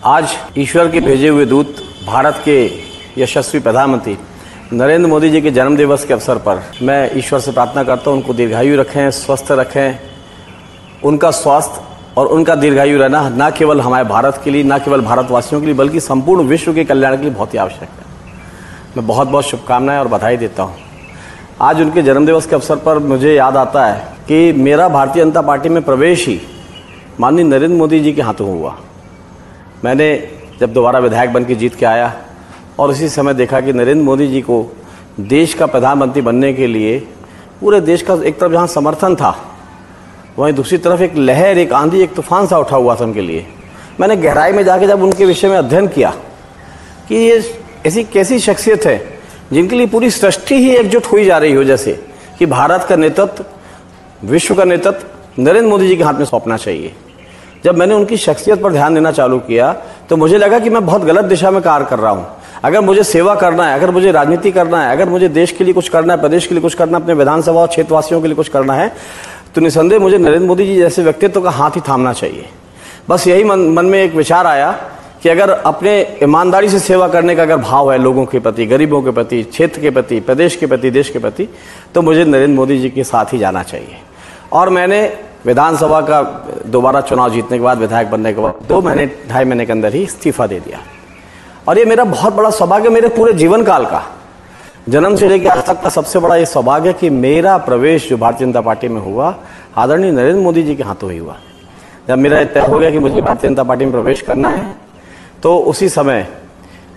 आज ईश्वर के भेजे हुए दूत भारत के यशस्वी प्रधानमंत्री नरेंद्र मोदी जी के जन्म दिवस के अवसर पर मैं ईश्वर से प्रार्थना करता हूं उनको दीर्घायु रखें, स्वस्थ रखें। उनका स्वास्थ्य और उनका दीर्घायु रहना न केवल हमारे भारत के लिए, न केवल भारतवासियों के लिए, बल्कि संपूर्ण विश्व के कल्याण के लिए बहुत ही आवश्यक है। मैं बहुत बहुत शुभकामनाएं और बधाई देता हूं। आज उनके जन्मदिवस के अवसर पर मुझे याद आता है कि मेरा भारतीय जनता पार्टी में प्रवेश ही माननीय नरेंद्र मोदी जी के हाथों हुआ। मैंने जब दोबारा विधायक बन के जीत के आया और उसी समय देखा कि नरेंद्र मोदी जी को देश का प्रधानमंत्री बनने के लिए पूरे देश का एक तरफ जहाँ समर्थन था, वहीं दूसरी तरफ एक लहर, एक आंधी, एक तूफान सा उठा हुआ था उनके लिए। मैंने गहराई में जाके जब उनके विषय में अध्ययन किया कि ये ऐसी कैसी शख्सियत है जिनके लिए पूरी सृष्टि ही एकजुट हुई जा रही हो, जैसे कि भारत का नेतृत्व, विश्व का नेतृत्व नरेंद्र मोदी जी के हाथ में सौंपना चाहिए। जब मैंने उनकी शख्सियत पर ध्यान देना चालू किया तो मुझे लगा कि मैं बहुत गलत दिशा में कार्य कर रहा हूँ। अगर मुझे सेवा करना है, अगर मुझे राजनीति करना है, अगर मुझे देश के लिए कुछ करना है, प्रदेश के लिए कुछ करना है, अपने विधानसभा और क्षेत्रवासियों के लिए कुछ करना है, तो निसंदेह मुझे नरेंद्र मोदी जी जैसे व्यक्तित्व का हाथ ही थामना चाहिए। बस यही मन में एक विचार आया कि अगर अपने ईमानदारी से सेवा करने का अगर भाव है लोगों के प्रति, गरीबों के प्रति, क्षेत्र के प्रति, प्रदेश के प्रति, देश के प्रति, तो मुझे नरेंद्र मोदी जी के साथ ही जाना चाहिए। और मैंने विधानसभा का दोबारा चुनाव जीतने के बाद, विधायक बनने के बाद 2-2.5 महीने के अंदर ही इस्तीफा दे दिया। और ये मेरा बहुत बड़ा सौभाग्य, मेरे पूरे जीवन काल का, जन्म से लेकर आज तक का सबसे बड़ा ये सौभाग्य कि मेरा प्रवेश जो भारतीय जनता पार्टी में हुआ, आदरणीय नरेंद्र मोदी जी के हाथों ही हुआ। जब मेरा तय हो गया कि मुझे भारतीय जनता पार्टी में प्रवेश करना है, तो उसी समय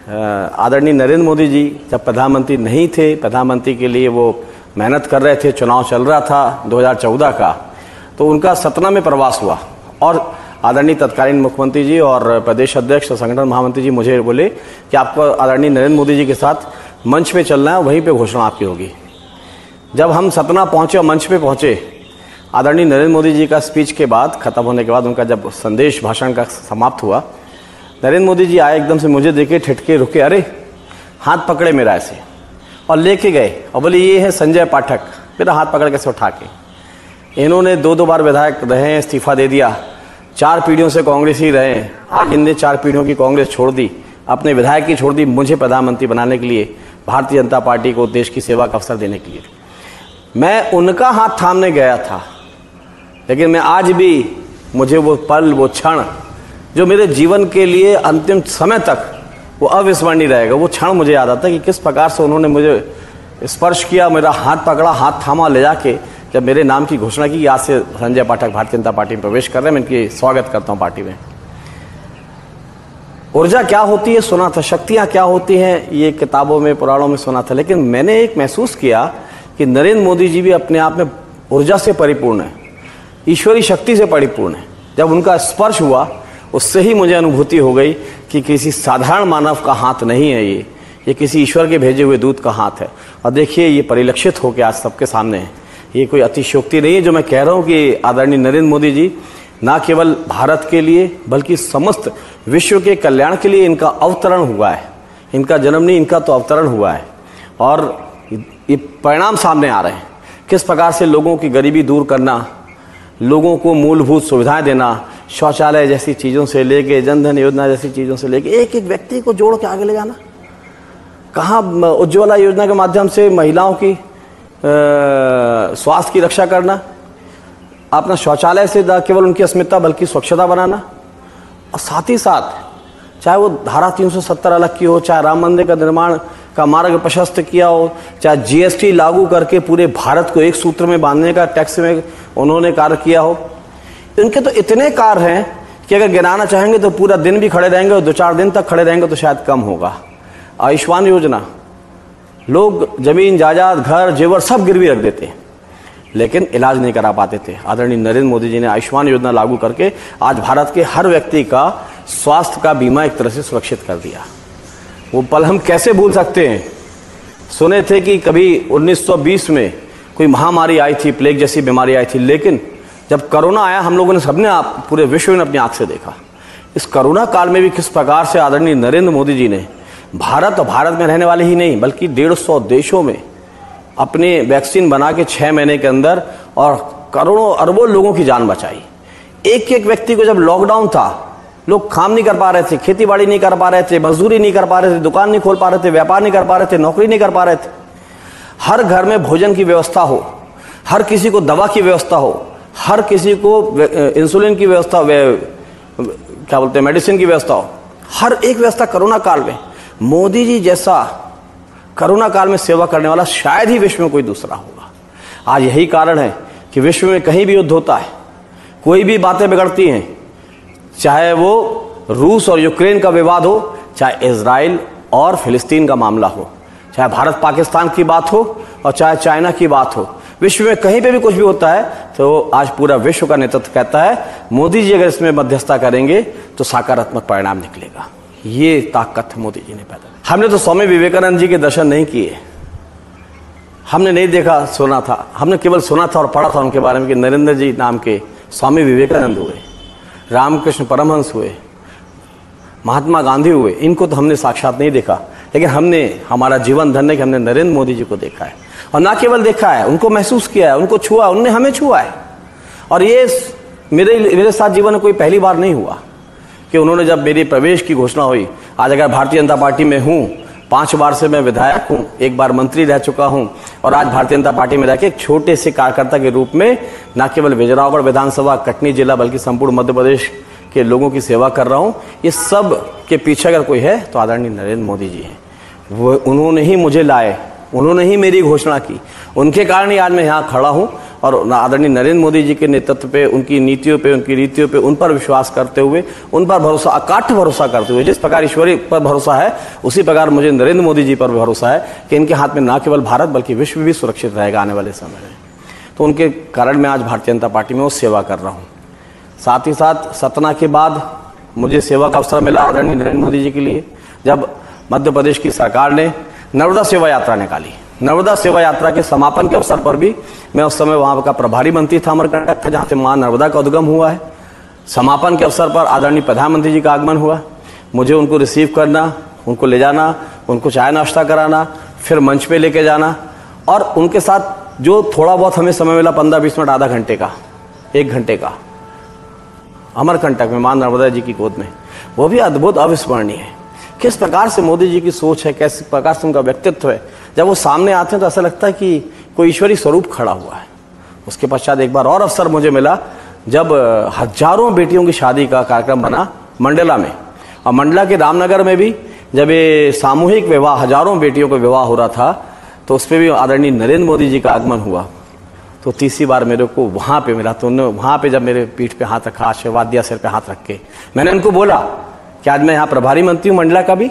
आदरणीय नरेंद्र मोदी जी जब प्रधानमंत्री नहीं थे, प्रधानमंत्री के लिए वो मेहनत कर रहे थे, चुनाव चल रहा था 2014 का, तो उनका सतना में प्रवास हुआ और आदरणीय तत्कालीन मुख्यमंत्री जी और प्रदेश अध्यक्ष और संगठन महामंत्री जी मुझे बोले कि आपको आदरणीय नरेंद्र मोदी जी के साथ मंच पे चलना है, वहीं पे घोषणा आपकी होगी। जब हम सतना पहुंचे और मंच पे पहुंचे, आदरणीय नरेंद्र मोदी जी का स्पीच के बाद, खत्म होने के बाद, उनका जब संदेश भाषण का समाप्त हुआ, नरेंद्र मोदी जी आए, एकदम से मुझे देखे, ठिठके, रुके, अरे हाथ पकड़े मेरा ऐसे और लेके गए और बोले ये है संजय पाठक। मेरा हाथ पकड़ कैसे उठा के, इन्होंने 2 बार विधायक रहे, इस्तीफा दे दिया, 4 पीढ़ियों से कांग्रेस ही रहे, आज इनने 4 पीढ़ियों की कांग्रेस छोड़ दी, अपने विधायक की छोड़ दी, मुझे प्रधानमंत्री बनाने के लिए, भारतीय जनता पार्टी को देश की सेवा का अवसर देने के लिए। मैं उनका हाथ थामने गया था, लेकिन मैं आज भी, मुझे वो पल, वो क्षण जो मेरे जीवन के लिए अंतिम समय तक वो अविस्मरणीय रहेगा। वो क्षण मुझे याद आता है कि किस प्रकार से उन्होंने मुझे स्पर्श किया, मेरा हाथ पकड़ा, हाथ थामा, ले जाके जब मेरे नाम की घोषणा की, आज से संजय पाठक भारतीय जनता पार्टी में प्रवेश कर रहे हैं, मैं इनकी स्वागत करता हूं पार्टी में। ऊर्जा क्या होती है सुना था, शक्तियां क्या होती हैं ये किताबों में, पुराणों में सुना था, लेकिन मैंने एक महसूस किया कि नरेंद्र मोदी जी भी अपने आप में ऊर्जा से परिपूर्ण है, ईश्वरीय शक्ति से परिपूर्ण है। जब उनका स्पर्श हुआ, उससे ही मुझे अनुभूति हो गई कि किसी साधारण मानव का हाथ नहीं है, ये किसी ईश्वर के भेजे हुए दूत का हाथ है। और देखिए, ये परिलक्षित होकर आज सबके सामने है। ये कोई अतिशयोक्ति नहीं है जो मैं कह रहा हूँ कि आदरणीय नरेंद्र मोदी जी ना केवल भारत के लिए बल्कि समस्त विश्व के कल्याण के लिए इनका अवतरण हुआ है। इनका जन्म नहीं, इनका तो अवतरण हुआ है। और ये परिणाम सामने आ रहे हैं, किस प्रकार से लोगों की गरीबी दूर करना, लोगों को मूलभूत सुविधाएं देना, शौचालय जैसी चीज़ों से लेके, जनधन योजना जैसी चीज़ों से लेके, एक एक व्यक्ति को जोड़ के आगे ले जाना। कहाँ उज्ज्वला योजना के माध्यम से महिलाओं की स्वास्थ्य की रक्षा करना, अपना शौचालय से न केवल उनकी अस्मिता बल्कि स्वच्छता बनाना, और साथ ही साथ चाहे वो धारा 370 अलग की हो, चाहे राम मंदिर का निर्माण का मार्ग प्रशस्त किया हो, चाहे जीएसटी लागू करके पूरे भारत को एक सूत्र में बांधने का टैक्स में उन्होंने कार्य किया हो। इनके तो इतने कार्य हैं कि अगर गिनाना चाहेंगे तो पूरा दिन भी खड़े रहेंगे और 2-4 दिन तक खड़े रहेंगे तो शायद कम होगा। आयुष्मान योजना, लोग जमीन, जायदाद, घर, जेवर सब गिरवी रख देते हैं, लेकिन इलाज नहीं करा पाते थे। आदरणीय नरेंद्र मोदी जी ने आयुष्मान योजना लागू करके आज भारत के हर व्यक्ति का स्वास्थ्य का बीमा एक तरह से सुरक्षित कर दिया। वो पल हम कैसे भूल सकते हैं। सुने थे कि कभी 1920 में कोई महामारी आई थी, प्लेग जैसी बीमारी आई थी, लेकिन जब कोरोना आया, हम लोगों ने, सबने, पूरे विश्व ने अपनी आंख से देखा। इस कोरोना काल में भी किस प्रकार से आदरणीय नरेंद्र मोदी जी ने भारत और भारत में रहने वाले ही नहीं बल्कि 150 देशों में अपने वैक्सीन बना के 6 महीने के अंदर और करोड़ों अरबों लोगों की जान बचाई। एक एक व्यक्ति को, जब लॉकडाउन था, लोग काम नहीं कर पा रहे थे, खेती बाड़ी नहीं कर पा रहे थे, मजदूरी नहीं कर पा रहे थे, दुकान नहीं खोल पा रहे थे, व्यापार नहीं कर पा रहे थे, नौकरी नहीं कर पा रहे थे। हर घर में भोजन की व्यवस्था हो, हर किसी को दवा की व्यवस्था हो, हर किसी को इंसुलिन की व्यवस्था, क्या बोलते हैं, मेडिसिन की व्यवस्था हो, हर एक व्यवस्था कोरोना काल में। मोदी जी जैसा कोरोना काल में सेवा करने वाला शायद ही विश्व में कोई दूसरा होगा। आज यही कारण है कि विश्व में कहीं भी युद्ध होता है, कोई भी बातें बिगड़ती हैं, चाहे वो रूस और यूक्रेन का विवाद हो, चाहे इजराइल और फिलिस्तीन का मामला हो, चाहे भारत पाकिस्तान की बात हो और चाहे चाइना की बात हो, विश्व में कहीं पे भी कुछ भी होता है तो आज पूरा विश्व का नेतृत्व कहता है मोदी जी अगर इसमें मध्यस्थता करेंगे तो सकारात्मक परिणाम निकलेगा। ये ताकत मोदी जी ने पैदा। हमने तो स्वामी विवेकानंद जी के दर्शन नहीं किए, हमने नहीं देखा, सुना था, हमने केवल सुना था और पढ़ा था उनके बारे में कि नरेंद्र जी नाम के स्वामी विवेकानंद हुए, रामकृष्ण परमहंस हुए, महात्मा गांधी हुए। इनको तो हमने साक्षात नहीं देखा, लेकिन हमने, हमारा जीवन धन्य कि हमने नरेंद्र मोदी जी को देखा है, और ना केवल देखा है, उनको महसूस किया है, उनको छुआ, उनने हमें छुआ है। और ये मेरे साथ जीवन में कोई पहली बार नहीं हुआ कि उन्होंने, जब मेरी प्रवेश की घोषणा हुई, आज अगर भारतीय जनता पार्टी में हूँ, 5 बार से मैं विधायक हूँ, 1 बार मंत्री रह चुका हूँ, और आज भारतीय जनता पार्टी में रहकर एक छोटे से कार्यकर्ता के रूप में न केवल बिजनौर विधानसभा, कटनी जिला, बल्कि संपूर्ण मध्य प्रदेश के लोगों की सेवा कर रहा हूँ। ये सब के पीछे अगर कोई है तो आदरणीय नरेंद्र मोदी जी हैं। वो, उन्होंने ही मुझे लाए, उन्होंने ही मेरी घोषणा की, उनके कारण ही आज मैं यहाँ खड़ा हूँ। और आदरणीय नरेंद्र मोदी जी के नेतृत्व पे, उनकी नीतियों पे, उनकी रीतियों पे, उन पर विश्वास करते हुए, उन पर भरोसा, अकाट्य भरोसा करते हुए, जिस प्रकार ईश्वरी पर भरोसा है उसी प्रकार मुझे नरेंद्र मोदी जी पर भरोसा है कि इनके हाथ में न केवल भारत बल्कि विश्व भी सुरक्षित रहेगा आने वाले समय में। तो उनके कारण मैं आज भारतीय जनता पार्टी में वो सेवा कर रहा हूँ। साथ ही साथ सतना के बाद मुझे सेवा का अवसर मिला आदरणीय नरेंद्र मोदी जी के लिए, जब मध्य प्रदेश की सरकार ने नर्मदा सेवा यात्रा निकाली। नर्मदा सेवा यात्रा के समापन के अवसर पर भी मैं उस समय वहाँ का प्रभारी मंत्री था, अमरकंटक था, जहाँ से माँ नर्मदा का उद्गम हुआ है। समापन के अवसर पर आदरणीय प्रधानमंत्री जी का आगमन हुआ, मुझे उनको रिसीव करना, उनको ले जाना, उनको चाय नाश्ता कराना, फिर मंच पे लेके जाना, और उनके साथ जो थोड़ा बहुत हमें समय मिला, 15-20 मिनट, आधा घंटे का, 1 घंटे का, अमरकंटक में माँ नर्मदा जी की गोद में, वो भी अद्भुत, अविस्मरणीय है। किस प्रकार से मोदी जी की सोच है, किस प्रकार से उनका व्यक्तित्व है, जब वो सामने आते हैं तो ऐसा लगता है कि कोई ईश्वरी स्वरूप खड़ा हुआ है। उसके पश्चात एक बार और अवसर मुझे मिला, जब हजारों बेटियों की शादी का कार्यक्रम बना मंडला में, और मंडला के रामनगर में भी जब ये सामूहिक विवाह, हजारों बेटियों का विवाह हो रहा था, तो उस पर भी आदरणीय नरेंद्र मोदी जी का आगमन हुआ। तो तीसरी बार मेरे को वहाँ पे मिला, तो उन्होंने वहाँ पे जब मेरे पीठ पे हाथ रखा, आशीर्वाद दिया, सिर पे हाथ रख के, मैंने उनको बोला कि आज मैं यहाँ प्रभारी मंत्री हूँ मंडला का भी,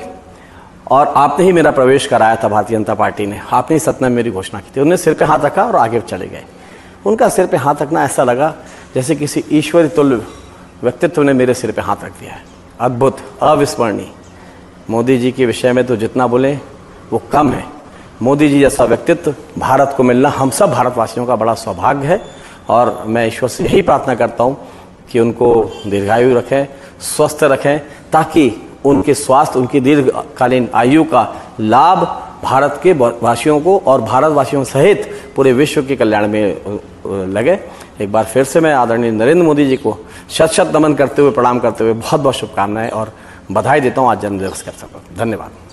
और आपने ही मेरा प्रवेश कराया था भारतीय जनता पार्टी ने, आपने ही सतना में मेरी घोषणा की थी। उन्होंने सिर पे हाथ रखा और आगे चले गए। उनका सिर पे हाथ रखना ऐसा लगा जैसे किसी ईश्वरी तुल्य व्यक्तित्व ने मेरे सिर पे हाथ रख दिया है। अद्भुत, अविस्मरणीय। मोदी जी के विषय में तो जितना बोले वो कम है। मोदी जी जैसा व्यक्तित्व भारत को मिलना हम सब भारतवासियों का बड़ा सौभाग्य है, और मैं ईश्वर से यही प्रार्थना करता हूँ कि उनको दीर्घायु रखें, स्वस्थ रखें, ताकि उनके स्वास्थ्य, उनकी दीर्घकालीन आयु का लाभ भारत के वासियों को और भारतवासियों सहित पूरे विश्व के कल्याण में लगे। एक बार फिर से मैं आदरणीय नरेंद्र मोदी जी को शत शत नमन करते हुए, प्रणाम करते हुए बहुत बहुत शुभकामनाएं और बधाई देता हूँ आज जन्मदिवस के अवसर पर। धन्यवाद।